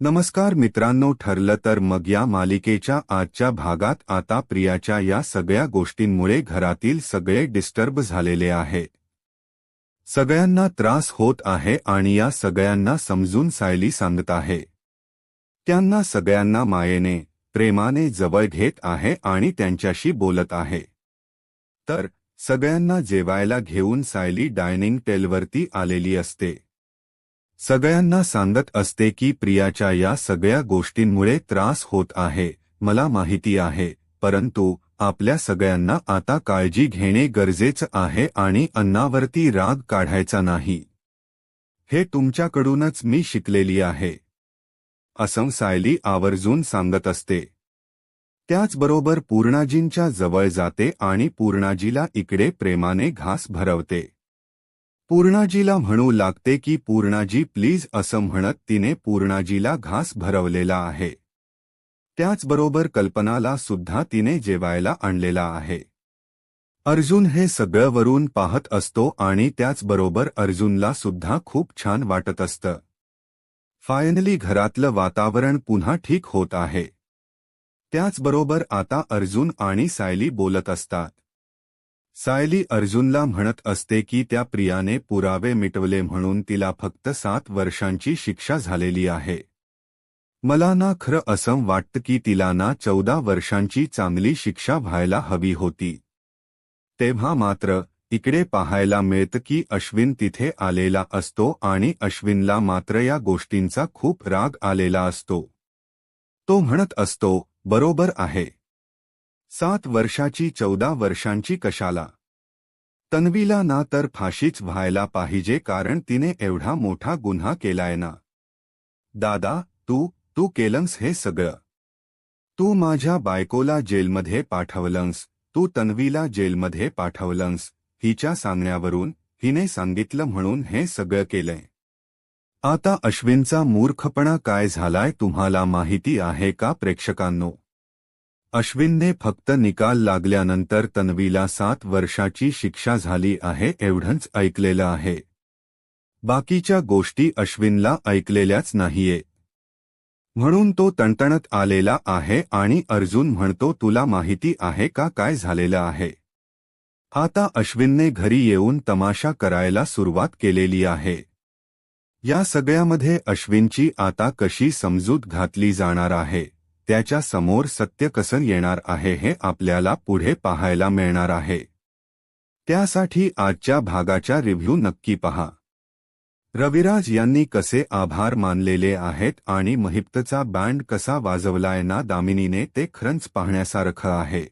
नमस्कार मित्रांनो, ठरलं तर मग या मालिकेच्या आजच्या भागात आता प्रियाच्या या सगळ्या गोष्टींमुळे घरातील सगळे डिस्टर्ब झालेले आहे. सगळ्यांना त्रास होत आहे आणि या सगळ्यांना समजून सायली सांगत आहे. त्यांना सगळ्यांना मायेने, प्रेमाने जवळ घेत आहे आणि त्यांच्याशी बोलत आहे. तर सगळ्यांना जेवायला घेऊन सायली डायनिंग टेबलवरती आलेली असते. सगळ्यांना सांगत असते की प्रियाच्या या सगळ्या गोष्टींमुळे त्रास होत आहे, मला माहिती आहे, परंतु आपल्या सगळ्यांना आता काळजी घेणे गरजेचं आहे आणि अन्नावरती राग काढायचा नाही. हे तुमच्याकडूनच मी शिकलेली आहे, असं सायली आवर्जून सांगत असते. त्याचबरोबर पूर्णाजींच्या जवळ जाते आणि पूर्णाजीला इकडे प्रेमाने घास भरवते. पूर्णाजीला म्हणू लागते की पूर्णाजी प्लीज असं म्हणत तिने पूर्णाजीला घास भरवलेला आहे. त्याचबरोबर कल्पनाला सुद्धा तिने जेवायला आणलेला आहे. अर्जुन हे सगळं वरून पाहत असतो आणि त्याचबरोबर अर्जुनला सुद्धा खूप छान वाटत असतं. फायनली घरातलं वातावरण पुन्हा ठीक होत आहे. त्याचबरोबर आता अर्जुन आणि सायली बोलत असतात. सायली अर्जुनला म्हणत असते की त्या प्रियाने पुरावे मिटवले म्हणून तिला फक्त 7 वर्षांची शिक्षा झालेली आहे. मला ना खरं असं वाटतं की तिला ना 14 वर्षांची चांगली शिक्षा व्हायला हवी होती. तेव्हा मात्र इकडे पाहायला मिळतं की अश्विन तिथे आलेला असतो आणि अश्विनला मात्र या गोष्टींचा खूप राग आलेला असतो. तो म्हणत असतो, बरोबर आहे. 7 वर्षाची 14 वर्षांची कशाला? तन्वीला ना तर फाशीच व्हायला पाहिजे, कारण तिने एवढा मोठा गुन्हा केलाय ना. दादा, तू केलंस हे सगळं. तू माझ्या बायकोला जेलमध्ये पाठवलंस, तू तन्वीला जेलमध्ये पाठवलंस, हिच्या सांगण्यावरून, हिने सांगितलं म्हणून हे सगळं केलंय. आता अश्विनचा मूर्खपणा काय झालाय तुम्हाला माहिती आहे का प्रेक्षकांनो? अश्विनने फक्त निकाल लागल्यानंतर तन्वीला 7 वर्षाची शिक्षा झाली आहे एवढंच ऐकलेलं आहे. बाकीच्या गोष्टी अश्विनला ऐकलेल्याच नाहीये. म्हणून तो तणतणत आलेला आहे आणि अर्जुन म्हणतो, तुला माहिती आहे का काय झालेलं आहे? आता अश्विनने घरी येऊन तमाशा करायला सुरुवात केलेली आहे. या सगळ्यामध्ये अश्विनची आता कशी समजूत घातली जाणार आहे, त्याच्या समोर सत्य कसं येणार आहे हे आपल्याला पुढे पाहायला मिळणार आहे. त्यासाठी आजच्या भागाच्या रिव्ह्यू नक्की पहा. रविराज यांनी कसे आभार मानलेले आहेत आणि महिप्तचा बँड कसा वाजवलाय ना दामिनीने ते खरंच पाहण्यासारखं आहे.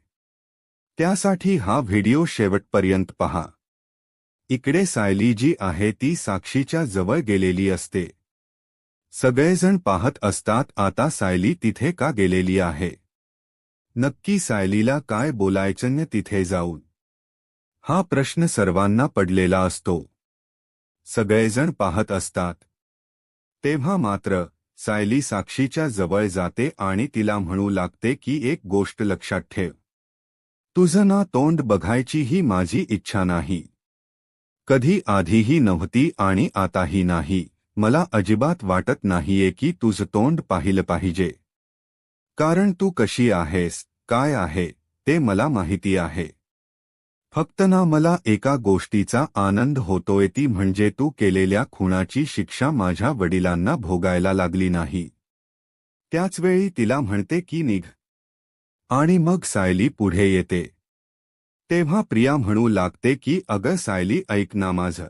त्यासाठी हा व्हिडिओ शेवटपर्यंत पहा. इकडे सायली जी आहे ती साक्षीच्या जवळ गेलेली असते. सगळेजण पाहत असतात आता सायली तिथे का गेलेली आहे. नक्की सायलीला काय बोलायचं तिथे जाऊन, हा प्रश्न सर्वांना पडलेला असतो. सगळेजण पाहत असतात. तेव्हा मात्र सायली साक्षीच्या जवळ जाते आणि तिला म्हणू लागते की एक गोष्ट लक्षात ठेव, तुझं ना तोंड बघायची ही माझी इच्छा नाही. कधी आधीही नव्हती आणि आताही नाही. मला अजिबात वाटत नाहीये की तुझं तोंड पाहिलं पाहिजे. कारण तू कशी आहेस, काय आहे, ते मला माहिती आहे. फक्त ना मला एका गोष्टीचा आनंद होतोय, ती म्हणजे तू केलेल्या खुनाची शिक्षा माझ्या वडिलांना भोगायला लागली नाही. त्याचवेळी तिला म्हणते की निघ. आणि मग सायली पुढे येते. तेव्हा प्रिया म्हणू लागते की अगं सायली, ऐक ना माझं.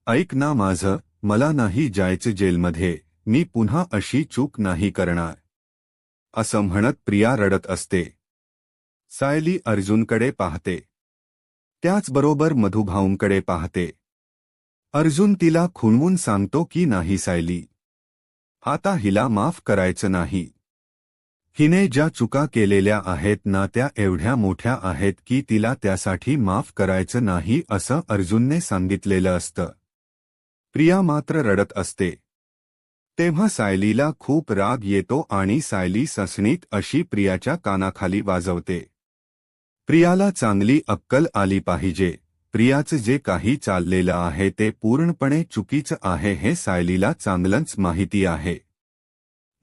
ऐक ना माझं, मला नाही जायचं जेलमध्ये, मी पुन्हा अशी चूक नाही करणार. असं म्हणत प्रिया रडत असते. सायली अर्जुनकडे पाहते. त्याचबरोबर मधुभाऊंकडे पाहते. अर्जुन तिला खुणवून सांगतो की नाही सायली, आता हिला माफ करायचं नाही. हिने ज्या चुका केलेल्या आहेत ना त्या एवढ्या मोठ्या आहेत की तिला त्यासाठी माफ करायचं नाही असं अर्जुनने सांगितलेलं असतं. प्रिया मात्र रडत असते. तेव्हा सायलीला खूप राग येतो आणि सायली सणसणीत अशी प्रियाच्या कानाखाली वाजवते. प्रियाला चांगली अक्कल आली पाहिजे. प्रियाचं जे काही चाललेलं आहे ते पूर्णपणे चुकीचं आहे हे सायलीला चांगलंच माहिती आहे.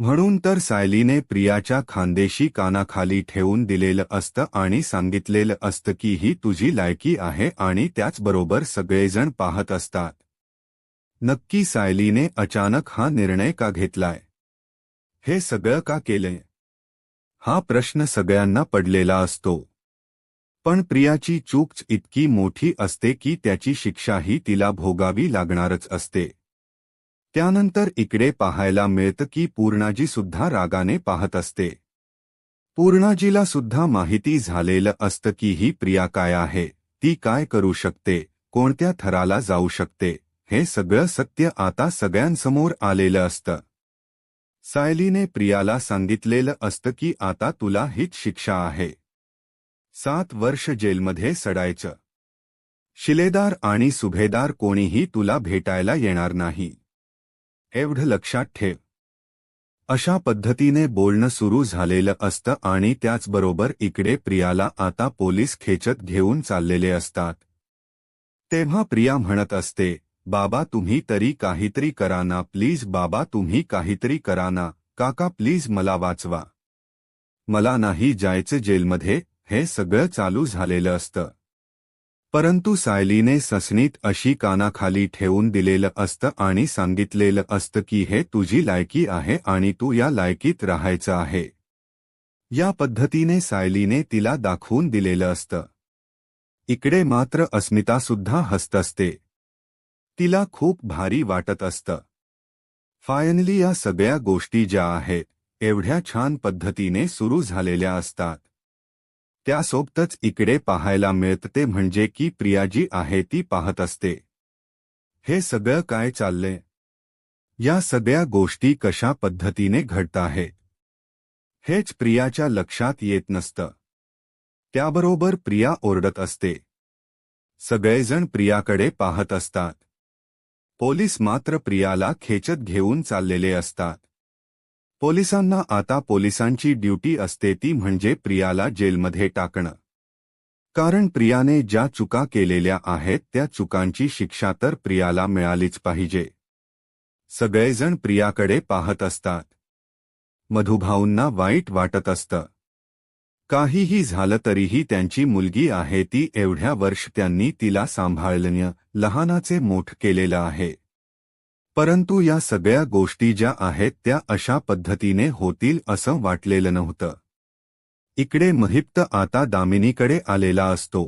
म्हणून तर सायलीने प्रियाच्या खांदेशी कानाखाली ठेवून दिलेलं असतं आणि सांगितलेलं असतं की ही तुझी लायकी आहे आणि त्याचबरोबर सगळेजण पाहत असतात. नक्की सायलीने अचानक हा निर्णय का घेतलाय? हे सगळं का केलंय? हा प्रश्न सगळ्यांना पडलेला असतो. पण प्रियाची चूकच इतकी मोठी असते की त्याची शिक्षाही तिला भोगावी लागणारच असते. त्यानंतर इकडे पाहायला मिळतं की पूर्णाजी सुद्धा रागाने पाहत असते. पूर्णाजीला सुद्धा माहिती झालेलं असतं की ही प्रिया काय आहे, ती काय करू शकते, कोणत्या थराला जाऊ शकते, हे सगळं सत्य आता सगळ्यांसमोर आलेलं असतं. सायलीने प्रियाला सांगितलेलं असतं की आता तुला हीच शिक्षा आहे. 7 वर्ष जेलमध्ये सडायचं. शिलेदार आणि सुभेदार कोणीही तुला भेटायला येणार नाही. एवढं लक्षात ठेव. अशा पद्धतीने बोलणं सुरू झालेलं असतं आणि त्याचबरोबर इकडे प्रियाला आता पोलीस खेचत घेऊन चाललेले असतात. तेव्हा प्रिया म्हणत असते, बाबा तुम्ही तरी काहीतरी करा ना प्लीज, बाबा तुम्ही काहीतरी करा ना, काका प्लीज मला वाचवा. मला नाही जायचं जेलमध्ये. हे सगळं चालू झालेलं असतं. परंतु सायलीने ससनीत अशी कानाखाली ठेवून दिलेलं असतं आणि सांगितलेलं असतं की हे तुझी लायकी आहे आणि तू या लायकीत राहायचं आहे. या पद्धतीने सायलीने तिला दाखवून दिलेलं असतं. इकडे मात्र अस्मिता सुद्धा हसत असते. तिला खूप भारी वाटत असतं. फायनली या सगळ्या गोष्टी ज्या आहेत, एवढ्या छान पद्धतीने सुरू झालेल्या असतात. त्यासोबतच इकडे पाहायला मिळते म्हणजे की प्रिया जी आहे ती पाहत असते. हे सगळं काय चाललंय? या सगळ्या गोष्टी कशा पद्धतीने घडत आहेत? हेच प्रियाच्या लक्षात येत नसतं. त्याबरोबर प्रिया ओरडत असते. सगळेजण प्रियाकडे पाहत असतात. पोलीस मात्र प्रियाला खेचत घेऊन चाललेले असतात. पोलिसांना आता पोलिसांची ड्युटी असते ती म्हणजे प्रियाला जेलमध्ये टाकणं. कारण प्रियाने ज्या चुका केलेल्या आहेत त्या चुकांची शिक्षा तर प्रियाला मिळालीच पाहिजे. सगळेजण प्रियाकडे पाहत असतात. मधुभाऊंना वाईट वाटत असतं. काहीही झालं तरीही त्यांची मुलगी आहे ती, एवढ्या वर्ष त्यांनी तिला सांभाळलं, लहानाचे मोठ केलेलं आहे. परंतु या सगळ्या गोष्टी ज्या आहेत त्या अशा पद्धतीने होतील असं वाटलेलं नव्हतं. इकडे महिप्त आता दामिनीकडे आलेला असतो.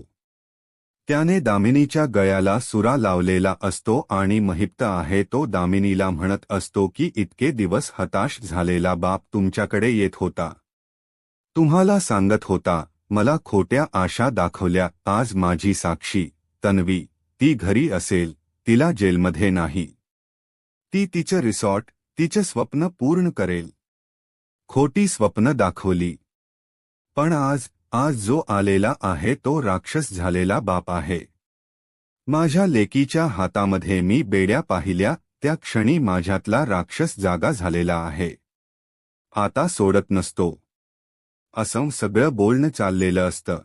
त्याने दामिनीच्या गळ्याला सुरा लावलेला असतो आणि महिप्त आहे तो दामिनीला म्हणत असतो की इतके दिवस हताश झालेला बाप तुमच्याकडे येत होता. तुम्हाला सांगत होता, मला खोट्या आशा दाखवल्या. आज माझी साक्षी तन्वी, ती घरी असेल, तिला जेलमध्ये नाही. ती तिचं रिसॉर्ट, तिचं स्वप्न पूर्ण करेल. खोटी स्वप्न दाखवली. पण आज जो आलेला आहे तो राक्षस झालेला बाप आहे. माझ्या लेकीच्या हातामध्ये मी बेड्या पाहिल्या, त्या क्षणी माझ्यातला राक्षस जागा झालेला आहे. आता सोडत नसतो. असं सगळं बोलणं चाललेलं असतं.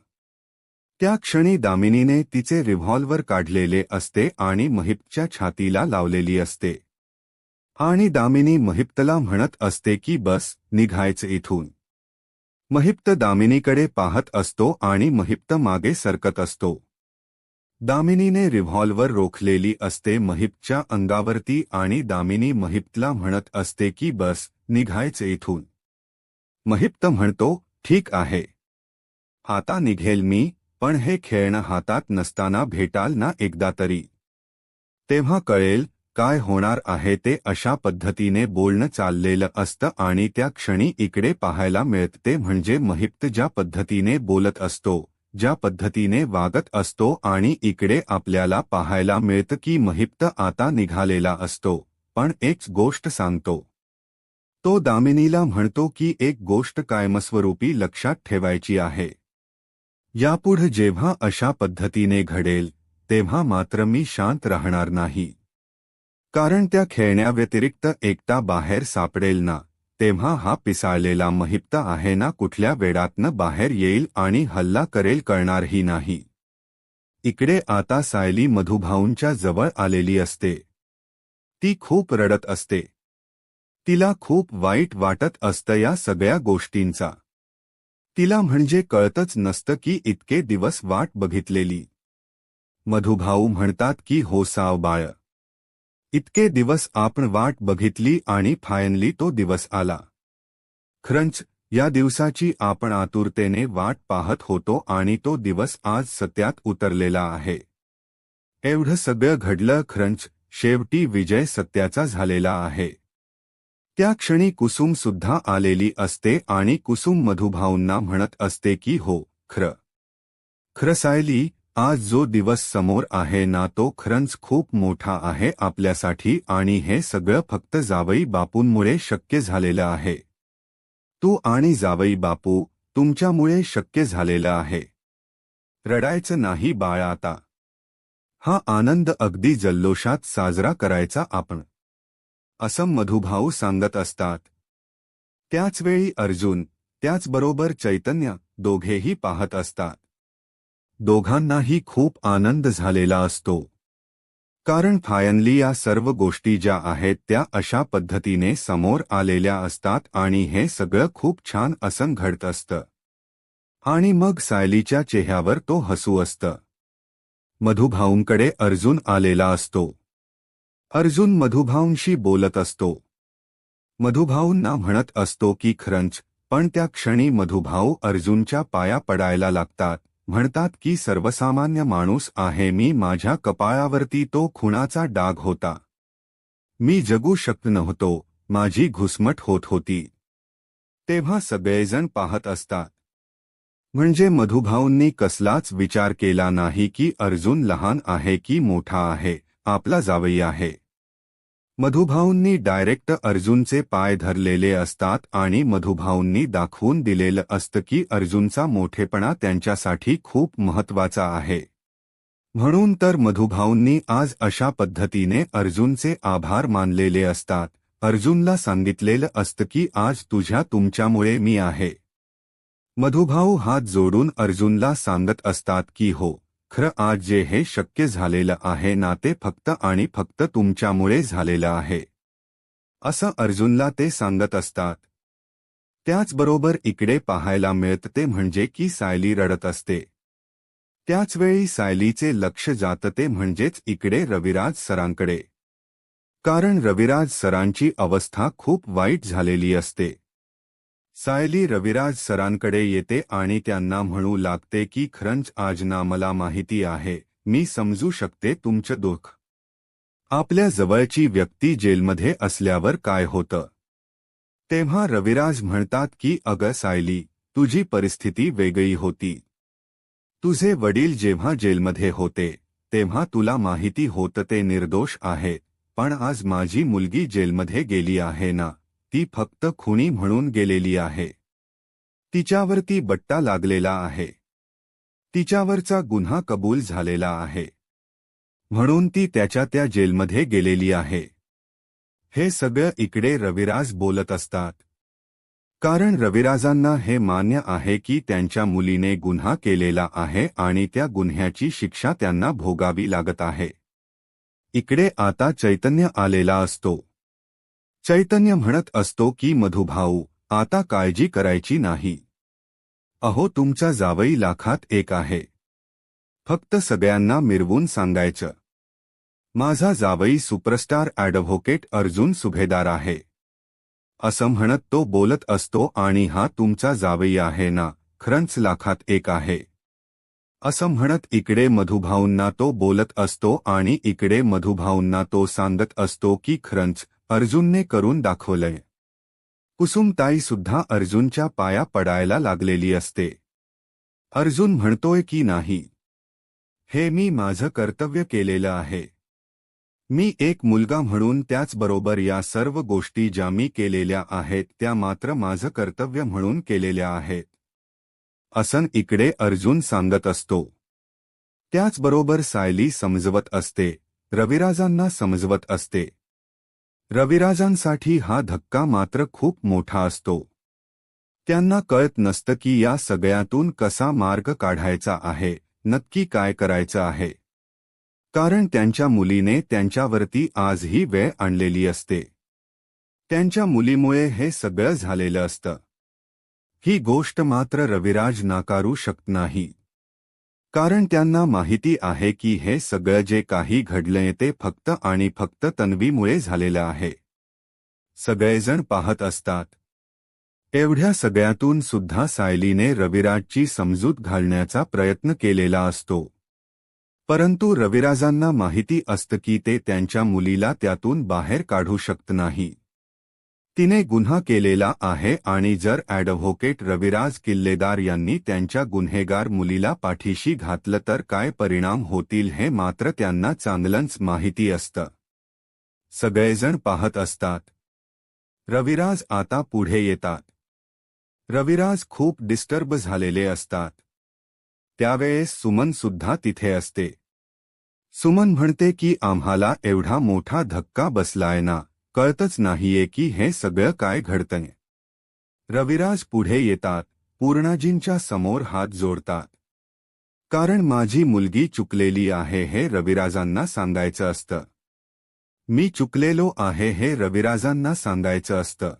त्या क्षणी दामिनीने तिचे रिव्हॉल्वर काढलेले असते आणि महिप्तच्या छातीला लावलेली असते. आणि दामिनी महिप्तला म्हणत असते की बस, निघायचं इथून. महिप्त दामिनीकडे पाहत असतो आणि महिप्त मागे सरकत असतो. दामिनीने रिव्हॉल्वर रोखलेली असते महिप्तच्या अंगावरती आणि दामिनी महिप्तला म्हणत असते की बस, निघायचं इथून. महिप्त म्हणतो, ठीक आहे. आता निघेल मी, पण हे खेळणं हातात नसताना भेटाल ना एकदा तरी. तेव्हा कळेल काय होणार आहे ते. अशा पद्धतीने बोलणं चाललेलं असतं आणि त्या क्षणी इकडे पाहायला मिळते म्हणजे महिप्त ज्या पद्धतीने बोलत असतो, ज्या पद्धतीने वागत असतो आणि इकडे आपल्याला पाहायला मिळतं की महिप्त आता निघालेला असतो. पण एक गोष्ट सांगतो. तो दामिनीला म्हणतो की एक गोष्ट कायमस्वरूपी लक्षात ठेवायची आहे. यापुढे जेव्हा अशा पद्धतीने घडेल तेव्हा मात्र मी शांत राहणार नाही. कारण त्या खेळण्याव्यतिरिक्त एकटा बाहेर सापडेल ना, तेव्हा हा पिसाळलेला महिप्त आहे ना कुठल्या वेडातनं बाहेर येईल आणि हल्ला करेल कळणारही नाही. इकडे आता सायली मधुभाऊंच्या जवळ आलेली असते. ती खूप रडत असते. तिला खूप वाईट वाटत असतं या सगळ्या गोष्टींचा. तिला म्हणजे कळतच नसतं की इतके दिवस वाट बघितलेली. मधुभाऊ म्हणतात की हो साव बाळ, इतके दिवस आपण वाट बघितली आणि फायनली तो दिवस आला. खरंच या दिवसाची आपण आतुरतेने वाट पाहत होतो आणि तो दिवस आज सत्यात उतरलेला आहे. एवढं सगळं घडलं खरंच, शेवटी विजय सत्याचा झालेला आहे. त्या क्षणी कुसुम सुद्धा आलेली असते आणि कुसुम मधुभाऊंना म्हणत असते की हो, खरं खरं सायली, आज जो दिवस समोर आहे ना तो खरंच खूप मोठा आहे आपल्यासाठी आणि हे सगळं फक्त जावई बापूंमुळे शक्य झालेलं आहे. तू आणि जावई बापू, तुमच्यामुळे शक्य झालेलं आहे. रडायचं नाही बाळा आता. हा आनंद अगदी जल्लोषात साजरा करायचा आपण, असं मधुभाऊ सांगत असतात. त्याचवेळी अर्जुन, त्याचबरोबर चैतन्य दोघेही पाहत असतात. दोघांनाही खूप आनंद झालेला असतो. कारण फायनली या सर्व गोष्टी ज्या आहेत त्या अशा पद्धतीने समोर आलेल्या असतात आणि हे सगळं खूप छान असं घडत असतं. आणि मग सायलीच्या चेहऱ्यावर तो हसू असतं. मधुभाऊंकडे अर्जुन आलेला असतो. अर्जुन मधुभाऊंशी बोलत असतो. मधुभाऊंना म्हणत असतो की खरंच, पण त्या क्षणी मधुभाऊ अर्जुनच्या पाया पडायला लागतात. म्हणतात की सर्वसामान्य माणूस आहे मी, माझ्या कपाळावरती तो खुनाचा डाग होता. मी जगू शकत नव्हतो, माझी घुसमट होत होती. तेव्हा सगळेजण पाहत असतात. म्हणजे मधुभाऊंनी कसलाच विचार केला नाही की अर्जुन लहान आहे की मोठा आहे, आपला जावई आहे. मधुभाऊंनी डायरेक्ट अर्जुनचे पाय धरलेले असतात आणि मधुभाऊंनी दाखवून दिलेलं असतं की अर्जुनचा मोठेपणा त्यांच्यासाठी खूप महत्त्वाचा आहे. म्हणून तर मधुभाऊंनी आज अशा पद्धतीने अर्जुनचे आभार मानलेले असतात. अर्जुनला सांगितलेलं असतं की आज तुमच्यामुळे मी आहे. मधुभाऊ हात जोडून अर्जुनला सांगत असतात की हो, खरं आज जे हे शक्य झालेलं आहे ना ते फक्त आणि फक्त तुमच्यामुळे झालेलं आहे, असं अर्जुनला ते सांगत असतात. त्याचबरोबर इकडे पाहायला मिळतं ते म्हणजे की सायली रडत असते. त्याचवेळी सायलीचे लक्ष जातं ते म्हणजेच इकडे रविराज सरांकडे. कारण रविराज सरांची अवस्था खूप वाईट झालेली असते. सायली रविराज सरांकडे येते आणि त्यांना म्हणू लागते की खरंच आज ना मला माहिती आहे, मी समजू शकते तुमचं दुःख. आपल्या जवळची व्यक्ती जेलमध्ये असल्यावर काय होतं. तेव्हा रविराज म्हणतात की अगं सायली, तुझी परिस्थिती वेगळी होती. तुझे वडील जेव्हा जेलमध्ये होते तेव्हा तुला माहिती होतं ते निर्दोष आहेत, पण आज माझी मुलगी जेलमध्ये गेली आहे ना, ती फक्त खुनी म्हणून गेलेली आहे. तिच्यावरती बट्टा लागलेला आहे. तिच्यावरचा गुन्हा कबूल झालेला आहे. म्हणून ती त्या जेलमध्ये गेलेली आहे. हे सगळं इकडे रविराज बोलत असतात. कारण रविराजांना हे मान्य आहे की त्यांच्या मुलीने गुन्हा केलेला आहे आणि त्या गुन्ह्याची शिक्षा त्यांना भोगावी लागत आहे. इकडे आता चैतन्य आलेला असतो. चैतन्य म्हणत असतो की मधुभाऊ, आता काळजी करायची नाही. अहो तुमचा जावई लाखात एक आहे. फक्त सगळ्यांना मिरवून सांगायचं, माझा जावई सुपरस्टार ॲडव्होकेट अर्जुन सुभेदार आहे. असं म्हणत तो बोलत असतो आणि हा तुमचा जावई आहे ना, खरंच लाखात एक आहे. असं म्हणत इकडे मधुभाऊंना तो बोलत असतो आणि इकडे मधुभाऊंना तो सांगत असतो की खरंच अर्जुनने करून दाखवलंय. कुसुमताई सुद्धा अर्जुनच्या पाया पडायला लागलेली असते. अर्जुन म्हणतोय की नाही, हे मी माझं कर्तव्य केलेलं आहे. मी एक मुलगा म्हणून त्याचबरोबर या सर्व गोष्टी ज्या मी केलेल्या आहेत त्या मात्र माझं कर्तव्य म्हणून केलेल्या आहेत, असं इकडे अर्जुन सांगत असतो. त्याचबरोबर सायली समजवत असते, रविराजांना समजवत असते. रविराजांसाठी हा धक्का मात्र खूप मोठा असतो. त्यांना कळत नसतं की या सगळ्यातून कसा मार्ग काढायचा आहे, नक्की काय करायचं आहे. कारण त्यांच्या मुलीने त्यांच्यावरती आजही वेळ आणलेली असते. त्यांच्या मुलीमुळे हे सगळं झालेलं असतं. ही गोष्ट मात्र रविराज नाकारू शकत नाही. कारण त्यांना माहिती आहे की हे सगळं जे काही घडलंय ते फक्त आणि फक्त तन्वीमुळे झालेलं आहे. सगळेजण पाहत असतात. एवढ्या सगळ्यातून सुद्धा सायलीने रविराजची समजूत घालण्याचा प्रयत्न केलेला असतो. परंतु रविराजांना माहिती असतं की ते त्यांच्या मुलीला त्यातून बाहेर काढू शकत नाही. तिने गुन्हा केलेला आहे आणि जर ॲडव्होकेट रविराज किल्लेदार यांनी त्यांच्या गुन्हेगार मुलीला पाठीशी घातलं तर काय परिणाम होतील हे मात्र त्यांना चांगलंच माहिती असतं. सगळेजण पाहत असतात. रविराज आता पुढे येतात. रविराज खूप डिस्टर्ब झालेले असतात. त्यावेळेस सुमन सुद्धा तिथे असते. सुमन म्हणते की आम्हाला एवढा मोठा धक्का बसलाय ना, कळतच नाहीये की हे सगळं काय घडतंय. रविराज पुढे येतात, पूर्णाजींच्या समोर हात जोडतात. कारण माझी मुलगी चुकलेली आहे हे रविराजांना सांगायचं असतं. मी चुकलेलो आहे हे रविराजांना सांगायचं असतं.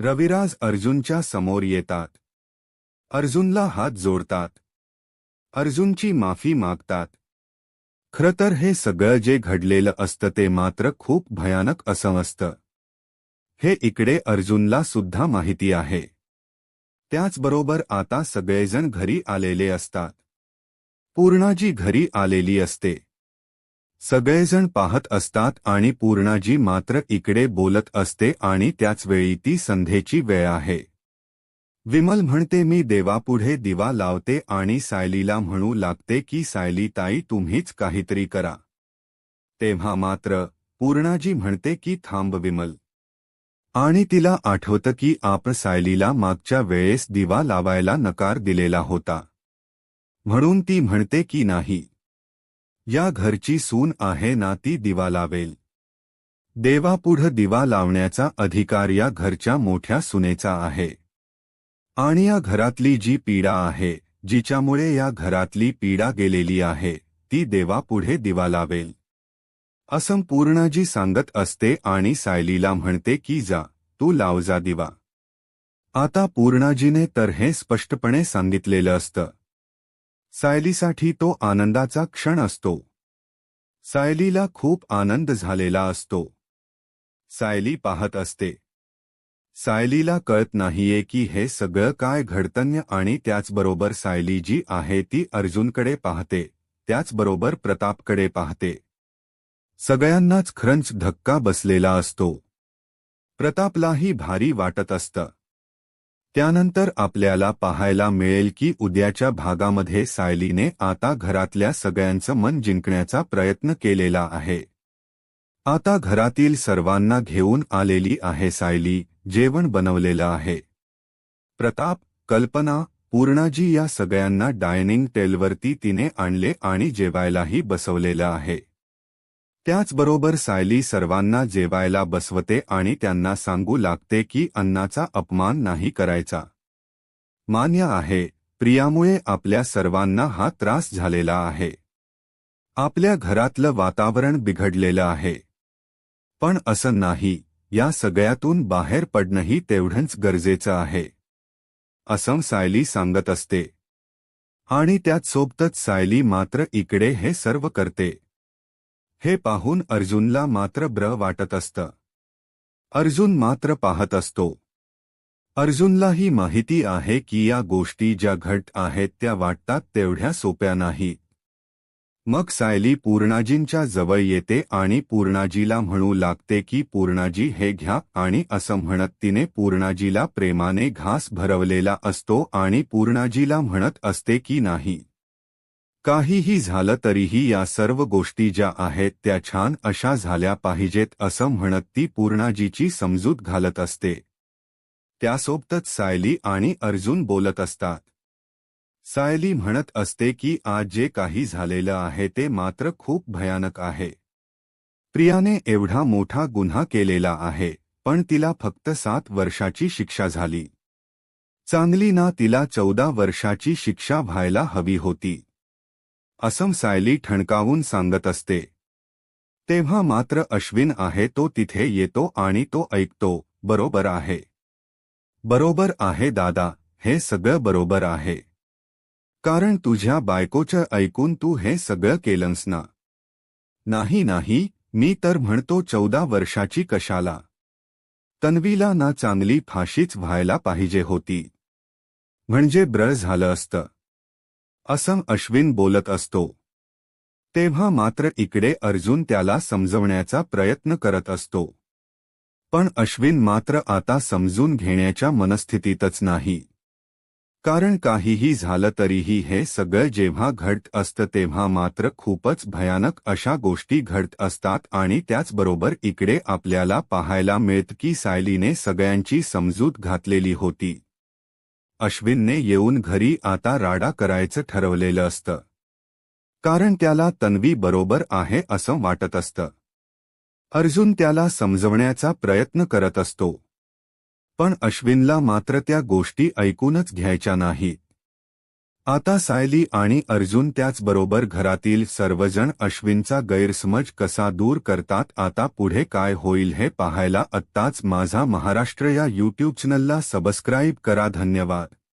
रविराज अर्जुनच्या समोर येतात. अर्जुनला हात जोडतात. अर्जुनची माफी मागतात. खरं तर हे सगळं जे घडलेलं असतं ते मात्र खूप भयानक असं असतं. हे इकडे अर्जुनला सुद्धा माहिती आहे. त्याचबरोबर आता सगळेजण घरी आलेले असतात. पूर्णाजी घरी आलेली असते. सगळेजण पाहत असतात आणि पूर्णाजी मात्र इकडे बोलत असते आणि त्याचवेळी ती संध्येची वेळ आहे. विमल म्हणते मी देवापुढे दिवा लावते आणि सायलीला म्हणू लागते की सायली ताई तुम्हीच काहीतरी करा. तेव्हा मात्र पूर्णाजी म्हणते की थांब विमल. आणि तिला आठवतं की आपण सायलीला मागच्या वेळेस दिवा लावायला नकार दिलेला होता. म्हणून ती म्हणते की नाही, या घरची सून आहे ना ती दिवा लावेल. देवापुढं दिवा लावण्याचा अधिकार या घरच्या मोठ्या सुनेचा आहे. आणि या घरातली जी पीडा आहे, जिच्यामुळे या घरातली पीडा गेलेली आहे, ती देवापुढे दिवा लावेल. असं पूर्णाजी सांगत असते आणि सायलीला म्हणते की जा, तू लाव जा दिवा. आता पूर्णाजीने तर हे स्पष्टपणे सांगितलेलं असतं. सायलीसाठी तो आनंदाचा क्षण असतो. सायलीला खूप आनंद झालेला असतो. सायली पाहत असते. सायलीला कळत नाहीये की हे सगळं काय घडतंय आणि त्याचबरोबर सायली जी आहे ती अर्जुनकडे पाहते, त्याचबरोबर प्रतापकडे पाहते. सगळ्यांनाच खरंच धक्का बसलेला असतो. प्रतापलाही भारी वाटत असतं. त्यानंतर आपल्याला पाहायला मिळेल की उद्याच्या भागामध्ये सायलीने आता घरातल्या सगळ्यांचं मन जिंकण्याचा प्रयत्न केलेला आहे. आता घरातील सर्वांना घेऊन आलेली आहे सायली, जेवण बनवलेलं आहे. प्रताप, कल्पना, पूर्णाजी या सगळ्यांना डायनिंग टेबलवरती तिने आणले आणि जेवायलाही बसवलेलं आहे. त्याचबरोबर सायली सर्वांना जेवायला बसवते आणि त्यांना सांगू लागते की अन्नाचा अपमान नाही करायचा. मान्य आहे, प्रियामुळे आपल्या सर्वांना हा त्रास झालेला आहे. आपल्या घरातलं वातावरण बिघडलेलं आहे. पण असं नाही, या सगळ्यातून बाहेर पडणंही तेवढंच गरजेचं आहे. असं सायली सांगत असते. आणि त्याचसोबतच सायली मात्र इकडे हे सर्व करते. हे पाहून अर्जुनला मात्र बरं वाटत असतं. अर्जुन मात्र पाहत असतो. अर्जुनलाही माहिती आहे की या गोष्टी ज्या घडत आहेत त्या वाटतात तेवढ्या सोप्या नाहीत. मग सायली पूर्णाजींच्या जवळ येते आणि पूर्णाजीला म्हणू लागते की पूर्णाजी हे घ्या आणि असं म्हणत तिने पूर्णाजीला प्रेमाने घास भरवलेला असतो आणि पूर्णाजीला म्हणत असते की नाही, काहीही झालं तरीही या सर्व गोष्टी ज्या आहेत त्या छान अशा झाल्या पाहिजेत असं म्हणत ती पूर्णाजीची समजूत घालत असते. त्यासोबतच सायली आणि अर्जुन बोलत असतात. सायली म्हणत असते की आज जे काही झालेलं आहे ते मात्र खूप भयानक आहे. प्रियाने एवढा मोठा गुन्हा केलेला आहे, पण तिला फक्त 7 वर्षाची शिक्षा झाली. चांगली ना तिला 14 वर्षाची शिक्षा व्हायला हवी होती. असं सायली ठणकावून सांगत असते. तेव्हा मात्र अश्विन आहे तो तिथे येतो आणि तो ऐकतो, बरोबर आहे. बरोबर आहे दादा, हे सगळं बरोबर आहे. कारण तुझ्या बायकोचं ऐकून तू हे सगळं केलंस ना. नाही नाही, मी तर म्हणतो 14 वर्षाची कशाला. तन्वीला ना चांगली फाशीच व्हायला पाहिजे होती. म्हणजे ब्र झालं असतं. असं अश्विन बोलत असतो. तेव्हा मात्र इकडे अर्जुन त्याला समजवण्याचा प्रयत्न करत असतो. पण अश्विन मात्र आता समजून घेण्याच्या मनस्थितीतच नाही. कारण काहीही झालं तरीही हे सगळं जेव्हा घडत असतं तेव्हा मात्र खूपच भयानक अशा गोष्टी घडत असतात आणि त्याचबरोबर इकडे आपल्याला पाहायला मिळतं की सायलीने सगळ्यांची समजूत घातलेली होती. अश्विनने येऊन घरी आता राडा करायचं ठरवलेलं असतं. कारण त्याला तन्वी बरोबर आहे असं वाटत असतं. अर्जुन त्याला समजवण्याचा प्रयत्न करत असतो. पण अश्विनला मात्र त्या गोष्टी ऐकूनच घ्यायच्या नाहीत. आता सायली आणि अर्जुन त्याचबरोबर घरातील सर्वजण अश्विनचा गैरसमज कसा दूर करतात. आता पुढे काय होईल हे पाहायला आत्ताच माझा महाराष्ट्र या यूट्यूब चॅनलला सबस्क्राईब करा. धन्यवाद.